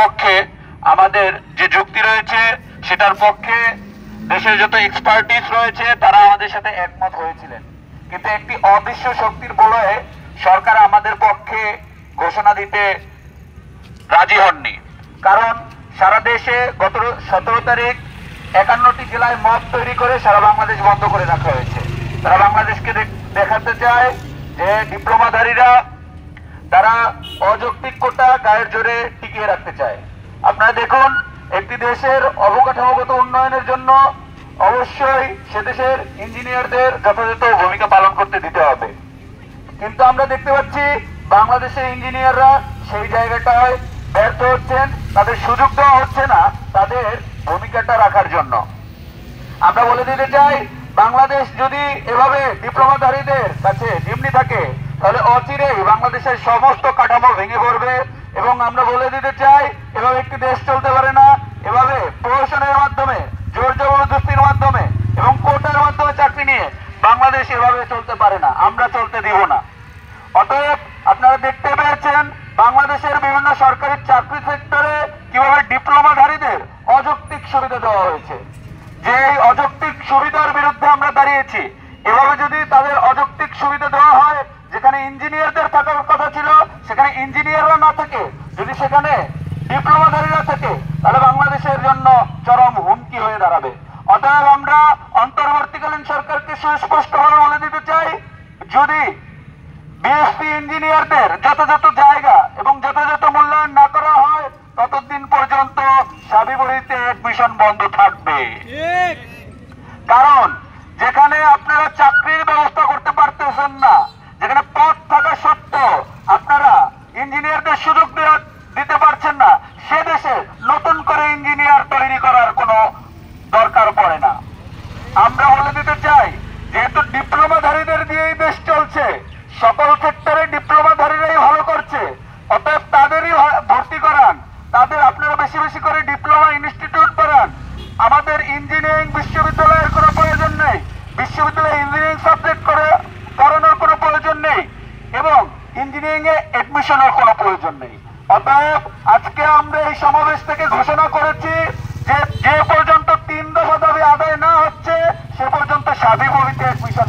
পক্ষে আমাদের যে যুক্তি রয়েছে সেটার পক্ষে দেশের যত এক্সপার্টিস রয়েছে তারা আমাদের সাথে একমত হয়েছিলেন, কিন্তু একটি অদৃশ্য শক্তির বলয়ে সরকার আমাদের পক্ষে ঘোষণা দিতে রাজি হননি। কারণ সারা দেশে গত 17 তারিখ 51টি জেলায় মব তৈরি করে সারা বাংলাদেশ বন্ধ করে রাখা হয়েছে। তারা বাংলাদেশকে দেখাতে চায় যে ডিপ্লোমাধারীরা তারা অযৌক্তিক কোটা গায়ের জোরে টিকিয়ে রাখতে চায়। আপনারা দেখুন, একটি দেশের অবকাঠামোগত উন্নয়নের জন্য অবশ্যই সে দেশের ইঞ্জিনিয়ারদের যথাযথ ভূমিকা পালন করতে দিতে হবে, কিন্তু আমরা দেখতে পাচ্ছি বাংলাদেশের ইঞ্জিনিয়াররা সেই জায়গাটায় ব্যর্থ হচ্ছেন, তাদের সুযোগ দেওয়া হচ্ছে না তাদের ভূমিকাটা রাখার জন্য। আমরা বলে দিতে চাই, বাংলাদেশ যদি এভাবে ডিপ্লোমাধারীদের কাছে জিম্মি থাকে তাহলে অচিরেই বাংলাদেশের সমস্ত কাঠামো ভেঙে পড়বে। এবং আমরা বলে দিতে চাই, এভাবে একটি দেশ চলতে পারে না। এভাবে প্রহসনের মাধ্যমে, জোর জবরদস্তির মাধ্যমে এবং কোটার মাধ্যমে চাকরি নিয়ে বাংলাদেশ এভাবে চলতে পারে না, আমরা চলতে দিব না। অতএব আপনারা দেখতে পেয়েছেন বাংলাদেশের বিভিন্ন সরকারি চাকরি সেক্টরে কিভাবে ডিপ্লোমাধারীদের অযৌক্তিক সুবিধা দেওয়া হয়েছে। যে অযৌক্তিক সুবিধার বিরুদ্ধে আমরা দাঁড়িয়েছি। এভাবে যদি তাদের অযৌক্তিক সুবিধা দেওয়া হয়, যেখানে ইঞ্জিনিয়ারদের থাকার কথা ছিল সেখানে ইঞ্জিনিয়াররা না থাকে, যদি সেখানে ডিপ্লোমাধারীরা থাকে, তাহলে বাংলাদেশের জন্য চরম হুমকি হয়ে দাঁড়াবে। অতএব আমরা অন্তর্বর্তীকালীন সরকারকে সুস্পষ্টভাবে বলে দিতে চাই, যদি বিএসসি ইঞ্জিনিয়ারদের যথাযথ জায়গা এবং যথাযথ মূল্যায়ন না করা হয়, ততদিন পর্যন্ত সাবিবরীতে এডমিশন বন্ধ থাকবে। কারণ যেখানে আপনারা চাকরির ব্যবস্থা করতে পারতেছেন না, যেখানে পদ থাকা সত্ত্বেও আপনারা ইঞ্জিনিয়ারদের সুযোগ দিতে পারছেন না, সে দেশে নতুন করে ইঞ্জিনিয়ার তৈরি করার কোনো দরকার পড়ে না। আমরা বলে দিতে চাই, যেহেতু ডিপ্লোমাধারীদের দিয়েই দেশ চলছে, সকল সেক্টরে ডিপ্লোমাধারীরাই ভালো করছে, অতএব তাদেরই ভর্তি করান, তাদের আপনারা বেশি বেশি করে ডিপ্লোমা ইনস্টিটিউট করান। আমাদের ইঞ্জিনিয়ারিং বিশ্ববিদ্যালয়ের কোনো প্রয়োজন নেই, বিশ্ববিদ্যালয়ে ইঞ্জিনিয়ারিং সাবজেক্ট করানোর কোনো প্রয়োজন নেই এবং ইঞ্জিনিয়ারিং এ এডমিশনের কোনো প্রয়োজন নেই। অতএব আজকে আমরা এই সমাবেশ থেকে ঘোষণা করেছি যে পর্যন্ত 3 দফা দাবি আদায় না হচ্ছে সে পর্যন্ত সাবিবরীতে এডমিশন